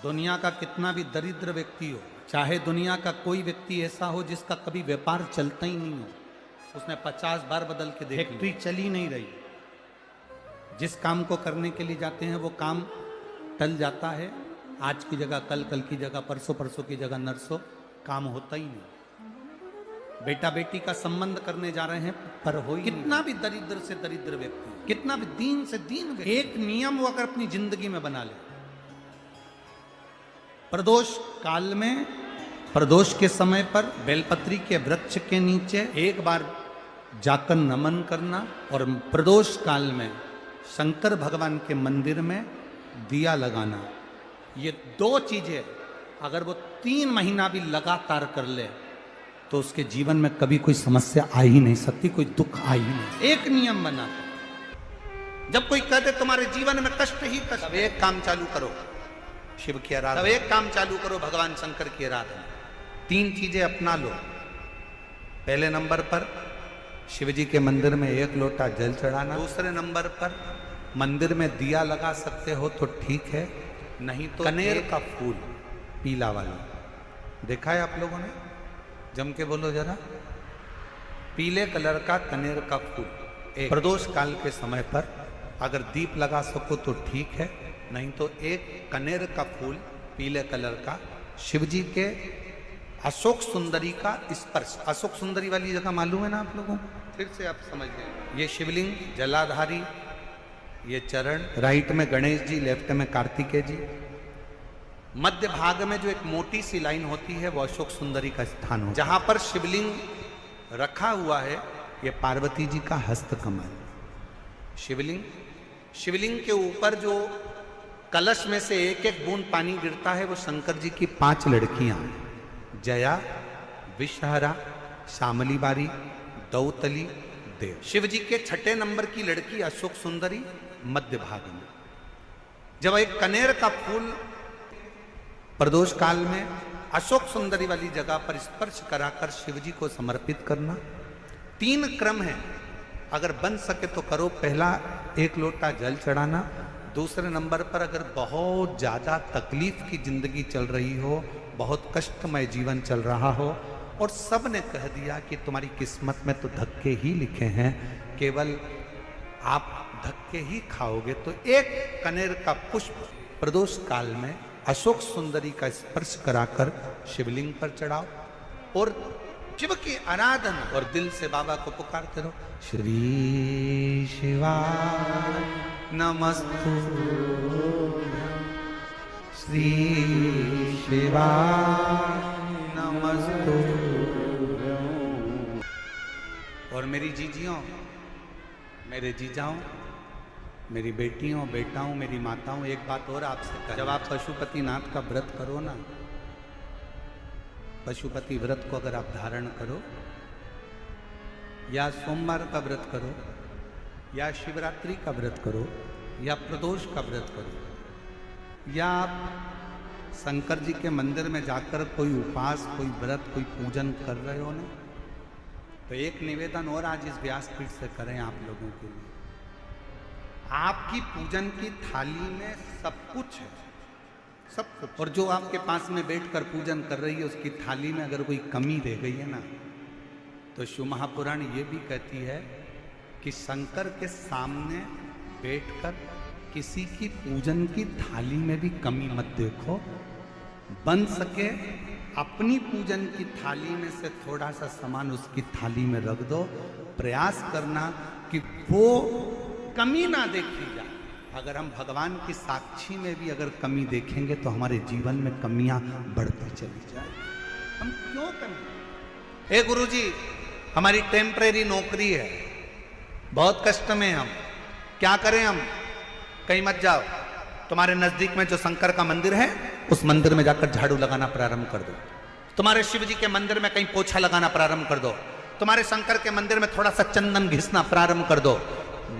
दुनिया का कितना भी दरिद्र व्यक्ति हो, चाहे दुनिया का कोई व्यक्ति ऐसा हो जिसका कभी व्यापार चलता ही नहीं हो, उसने 50 बार बदल के देख, फैक्ट्री चल ही नहीं रही, जिस काम को करने के लिए जाते हैं वो काम टल जाता है, आज की जगह कल, कल की जगह परसों, परसों की जगह नरसों, काम होता ही नहीं। बेटा बेटी का संबंध करने जा रहे हैं पर हो ही कितना भी दरिद्र से दरिद्र व्यक्ति, कितना भी दीन से दीन व्यक्ति, एक नियम वो अगर अपनी जिंदगी में बना ले, प्रदोष काल में, प्रदोष के समय पर बेलपत्री के वृक्ष के नीचे एक बार जाकर नमन करना और प्रदोष काल में शंकर भगवान के मंदिर में दिया लगाना, ये दो चीजें अगर वो 3 महीना भी लगातार कर ले तो उसके जीवन में कभी कोई समस्या आ ही नहीं सकती, कोई दुख आ ही नहीं। एक नियम बना, जब कोई कहते तुम्हारे जीवन में कष्ट ही कष्ट, अब एक काम चालू करो, शिव की आराधना, अब एक काम चालू करो, भगवान शंकर की आराधना। 3 चीजें अपना लो। पहले नंबर पर शिव जी के मंदिर में 1 लोटा जल चढ़ाना, दूसरे नंबर पर मंदिर में दिया लगा सकते हो तो ठीक है, नहीं तो कनेर का फूल पीला वाला, देखा है आप लोगों ने? जम के बोलो जरा, पीले कलर का कनेर का फूल प्रदोष काल के समय पर अगर दीप लगा सको तो ठीक है, नहीं तो एक कनेर का फूल पीले कलर का, शिव जी के अशोक सुंदरी का स्पर्श, अशोक सुंदरी वाली जगह मालूम है ना आप लोगों को? फिर से आप समझ गए, ये शिवलिंग जलाधारी, ये चरण, राइट में गणेश जी, लेफ्ट में कार्तिकेय जी, मध्य भाग में जो एक मोटी सी लाइन होती है वो अशोक सुंदरी का स्थान हो, जहां पर शिवलिंग रखा हुआ है ये पार्वती जी का हस्त कमल। शिवलिंग के ऊपर जो कलश में से एक एक बूंद पानी गिरता है वो शंकर जी की 5 लड़कियां, जया, विषहरा, शामली बारी, दौतली, देव। शिव जी के 6ठे नंबर की लड़की अशोक सुंदरी मध्य भाग में। जब एक कनेर का फूल प्रदोष काल में अशोक सुंदरी वाली जगह पर स्पर्श कराकर शिव जी को समर्पित करना, 3 क्रम है, अगर बन सके तो करो। पहला 1 लोटा जल चढ़ाना, दूसरे नंबर पर अगर बहुत ज्यादा तकलीफ की जिंदगी चल रही हो, बहुत कष्टमय जीवन चल रहा हो और सब ने कह दिया कि तुम्हारी किस्मत में तो धक्के ही लिखे हैं, केवल आप धक्के ही खाओगे, तो 1 कनेर का पुष्प प्रदोष काल में अशोक सुंदरी का स्पर्श कराकर शिवलिंग पर चढ़ाओ और शिव की आराधना और दिल से बाबा को पुकारते रहो, श्री शिवाय नमस्तु, श्री शिवाय नमस्तु। और मेरी जीजियों, मेरे जीजाओं, मेरी बेटियों, बेटाओं, मेरी माताओं, एक बात और आपसे कह, जब आप पशुपतिनाथ का व्रत करो ना, पशुपति व्रत को अगर आप धारण करो, या सोमवार का व्रत करो, या शिवरात्रि का व्रत करो, या प्रदोष का व्रत करो, या आप शंकर जी के मंदिर में जाकर कोई उपास, कोई व्रत, कोई पूजन कर रहे हो ना, तो एक निवेदन और आज इस व्यासपीठ से करें आप लोगों के लिए, आपकी पूजन की थाली में सब कुछ है, सब कुछ, और जो आपके पास में बैठकर पूजन कर रही है उसकी थाली में अगर कोई कमी रह गई है ना, तो शिव महापुराण ये भी कहती है कि शंकर के सामने बैठकर किसी की पूजन की थाली में भी कमी मत देखो, बन सके अपनी पूजन की थाली में से थोड़ा सा सामान उसकी थाली में रख दो, प्रयास करना कि वो कमी ना देखी जाए। अगर हम भगवान की साक्षी में भी अगर कमी देखेंगे तो हमारे जीवन में कमियां बढ़ती चली जाए। हम क्यों कमी? हे गुरुजी, हमारी टेम्परेरी नौकरी है, बहुत कष्ट में हम, क्या करें हम? कहीं मत जाओ, तुम्हारे नजदीक में जो शंकर का मंदिर है उस मंदिर में जाकर झाड़ू लगाना प्रारंभ कर दो, तुम्हारे शिव जी के मंदिर में कहीं पोछा लगाना प्रारंभ कर दो, तुम्हारे शंकर के मंदिर में थोड़ा सा चंदन घिसना प्रारंभ कर दो,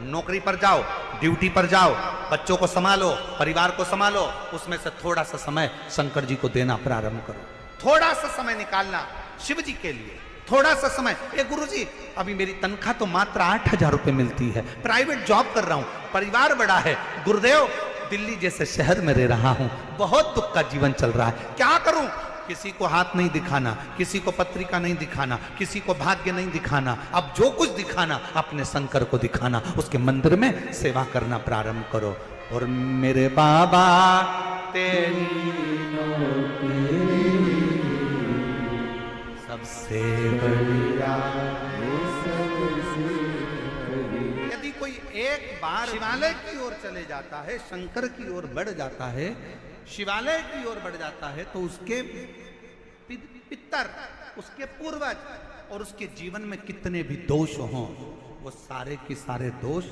नौकरी पर जाओ, ड्यूटी पर जाओ, बच्चों को संभालो, परिवार को संभालो, उसमें से थोड़ा सा समय शंकर जी को देना प्रारंभ करो, थोड़ा सा समय निकालना शिव जी के लिए, थोड़ा सा समय। ए गुरुजी, अभी मेरी तनख्वाह तो मात्र 8,000 रुपए मिलती है, प्राइवेट जॉब कर रहा हूं, परिवार बड़ा है, गुरुदेव दिल्ली जैसे शहर में रह रहा हूं, बहुत दुख का जीवन चल रहा है, क्या करूं? किसी को हाथ नहीं दिखाना, किसी को पत्रिका नहीं दिखाना, किसी को भाग्य नहीं दिखाना, अब जो कुछ दिखाना अपने शंकर को दिखाना, उसके मंदिर में सेवा करना प्रारंभ करो। और मेरे बाबा तेरी सबसे बढ़िया। यदि कोई एक बार शिवालय की ओर चले जाता है, शंकर की ओर बढ़ जाता है, शिवालय की ओर बढ़ जाता है, तो उसके पितर, उसके पूर्वज और उसके जीवन में कितने भी दोष हों, वो सारे के सारे दोष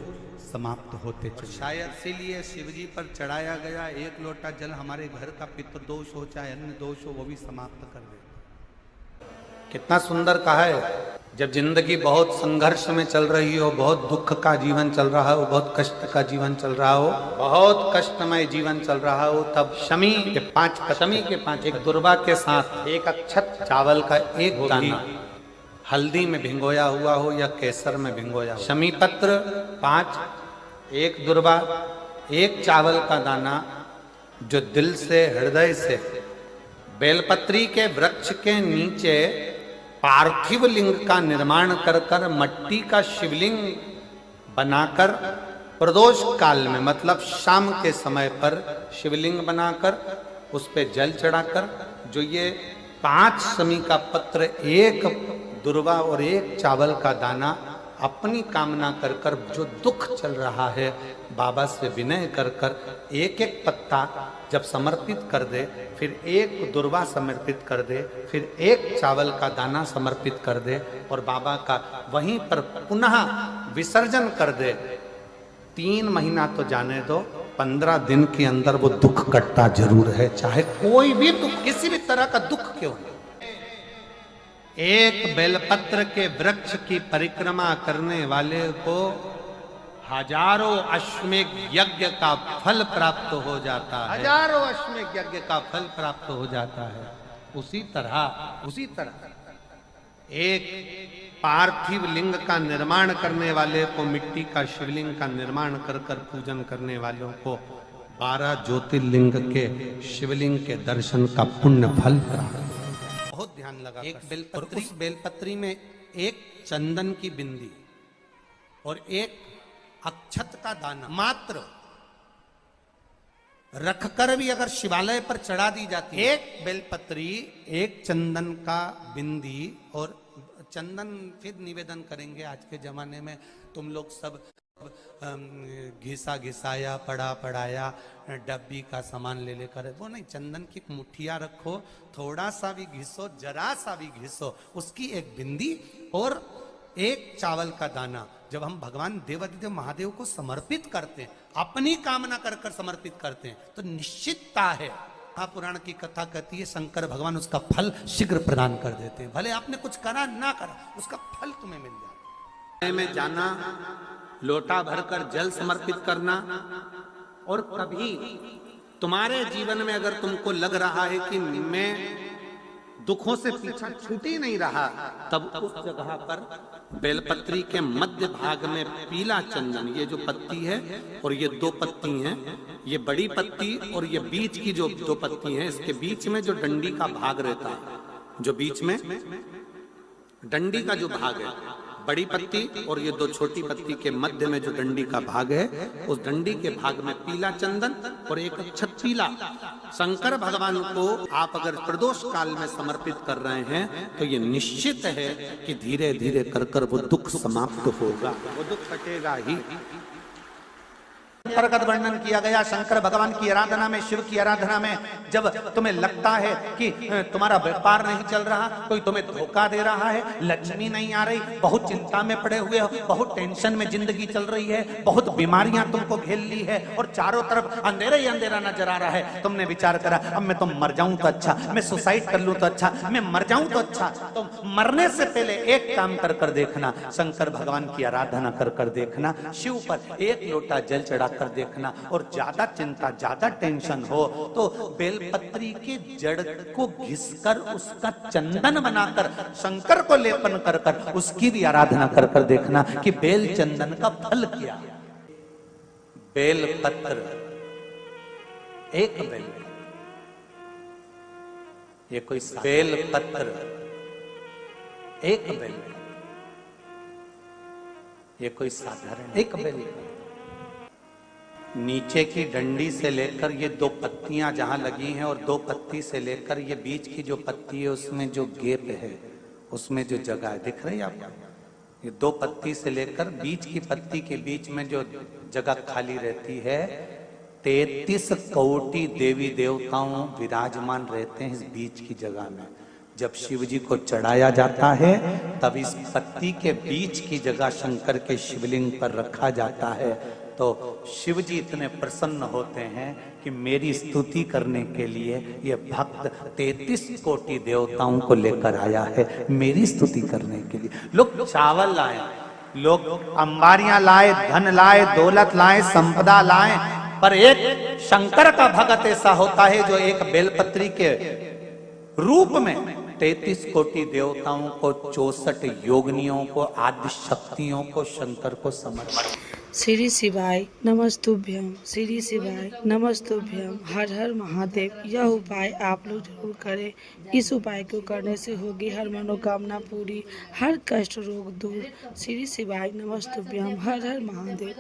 समाप्त होते चले। शायद इसीलिए शिवजी पर चढ़ाया गया एक लोटा जल हमारे घर का पितृदोष हो चाहे अन्य दोष हो, वो भी समाप्त कर दे। कितना सुंदर कहा है। जब जिंदगी बहुत संघर्ष में चल रही हो, बहुत दुख का जीवन चल रहा हो, बहुत कष्ट का जीवन चल रहा हो, बहुत कष्टमय जीवन चल रहा हो, तब शमी के पांच एक दुर्वा के साथ एक अक्षत चावल का एक दाना हल्दी में भिंगोया हुआ हो या केसर में भिंगोया, शमी पत्र 5, एक दुर्वा, एक चावल का दाना, जो दिल से हृदय से बेलपत्री के वृक्ष के नीचे पार्थिव लिंग का निर्माण कर कर मट्टी का शिवलिंग बनाकर प्रदोष काल में, मतलब शाम के समय पर शिवलिंग बनाकर उस पे जल चढ़ाकर, जो ये 5 शमी का पत्र, एक दुर्वा और एक चावल का दाना, अपनी कामना कर कर जो दुख चल रहा है बाबा से विनय कर कर एक एक पत्ता जब समर्पित कर दे, फिर एक दुर्वा समर्पित कर दे, फिर एक चावल का दाना समर्पित कर दे और बाबा का वहीं पर पुनः विसर्जन कर दे, 3 महीना तो जाने दो, 15 दिन के अंदर वो दुख कटता जरूर है, चाहे कोई भी दुख, किसी भी तरह का दुख क्यों नहीं। एक बेलपत्र के वृक्ष की परिक्रमा करने वाले को हजारों अश्वमेघ यज्ञ का फल प्राप्त हो जाता है, हजारों अश्वमेघ यज्ञ का फल प्राप्त हो जाता है। उसी तरह एक पार्थिव लिंग का निर्माण करने वाले को, मिट्टी का शिवलिंग का निर्माण कर कर पूजन करने वालों को 12 ज्योतिर्लिंग के शिवलिंग के दर्शन का पुण्य फल प्राप्त। बहुत ध्यान लगा। एक बेलपत्री, उस बेलपत्री में एक चंदन की बिंदी और एक अक्षत का दाना मात्र रखकर भी अगर शिवालय पर चढ़ा दी जाती है, एक बेलपत्री, एक चंदन का बिंदी, और चंदन फिर निवेदन करेंगे आज के जमाने में तुम लोग सब घिसा घिसाया, पड़ा पड़ाया, डब्बी का सामान ले लेकर, वो नहीं, चंदन की मुठिया रखो, थोड़ा सा भी घिसो, जरा सा भी घिसो, उसकी एक बिंदी और एक चावल का दाना, जब हम भगवान देवाधिदेव महादेव को समर्पित करते हैं, अपनी कामना कर कर समर्पित करते हैं, तो निश्चितता है, महापुराण की कथा कहती है शंकर भगवान उसका फल शीघ्र प्रदान कर देते हैं। भले आपने कुछ करा ना करा, उसका फल तुम्हें मिल जाए। में जाना, लोटा भरकर जल समर्पित करना, और कभी तुम्हारे जीवन में अगर तुमको लग रहा है कि मैं दुखों से पीछा छूट ही नहीं रहा, तब उस जगह पर बेलपत्री के मध्य भाग में पीला चंदन, ये जो पत्ती है और ये 2 पत्ती हैं, ये बड़ी पत्ती और ये बीच की जो 2 पत्ती हैं, इसके बीच में जो डंडी का भाग रहता है, जो बीच में डंडी का जो भाग है, बड़ी पत्ती और ये 2 छोटी पत्ती के मध्य में जो डंडी का भाग है, उस डंडी के भाग में पीला चंदन और एक अक्षत पीला, शंकर भगवान को आप अगर प्रदोष काल में समर्पित कर रहे हैं, तो ये निश्चित है कि धीरे धीरे कर कर वो दुख समाप्त होगा, वो दुख कटेगा ही। प्रगत वर्णन किया गया शंकर भगवान की आराधना में, शिव की आराधना में, जब तुम्हें लगता है कि तुम्हारा व्यापार नहीं चल रहा, कोई तुम्हें धोखा दे रहा है, लक्ष्मी नहीं आ रही, बहुत चिंता में पड़े हुए हो, बहुत टेंशन में जिंदगी चल रही है, बहुत बीमारियां तुमको घेर ली है और चारों तरफ अंधेरा ही अंधेरा नजर आ रहा है, तुमने विचार करा अब मैं तो मर जाऊं तो अच्छा, मैं सुसाइड कर लूं तो अच्छा, मैं मर जाऊं तो अच्छा, तो मरने से पहले एक काम कर कर देखना, शंकर भगवान की आराधना कर कर देखना, शिव पर एक लोटा जल चढ़ा कर देखना, और ज्यादा चिंता, ज्यादा टेंशन हो तो बेलपत्री के जड़ को घिसकर उसका चंदन बनाकर शंकर को लेपन कर कर उसकी भी आराधना कर कर देखना कि बेल चंदन का फल क्या। बेलपत्र एक बेल, ये कोई बेल पत्र, एक बेल, ये कोई साधारण एक बेल। नीचे की डंडी से लेकर ये दो पत्तियां जहां लगी हैं और दो पत्ती से लेकर ये बीच की जो पत्ती है उसमें जो गैप है, उसमें जो जगह है, दिख रही है आपको? ये दो पत्ती से लेकर बीच की पत्ती के बीच में जो जगह खाली रहती है, 33 कोटि देवी देवताओं विराजमान रहते हैं इस बीच की जगह में। जब शिव जी को चढ़ाया जाता है तब इस पत्ती के बीच की जगह शंकर के शिवलिंग पर रखा जाता है, तो शिव जी इतने प्रसन्न होते हैं कि मेरी स्तुति करने के लिए ये भक्त 33 कोटि देवताओं को लेकर आया है, मेरी स्तुति करने के लिए। लोग चावल लाए, लोग अंबारियां लाए, धन लाए, दौलत लाए, संपदा लाए, पर एक शंकर का भक्त ऐसा होता है जो एक बेलपत्री के रूप में 33 कोटि देवताओं को, 64 योगिनियों को, आदि शक्तियों को, शंकर को समर्पित। श्री शिवाय नमस्तुभ्यम, श्री शिवाय नमस्तुभ्यम, हर हर महादेव। यह उपाय आप लोग जरूर करें। इस उपाय को करने से होगी हर मनोकामना पूरी, हर कष्ट रोग दूर। श्री शिवाय नमस्तुभ्यम, हर हर महादेव।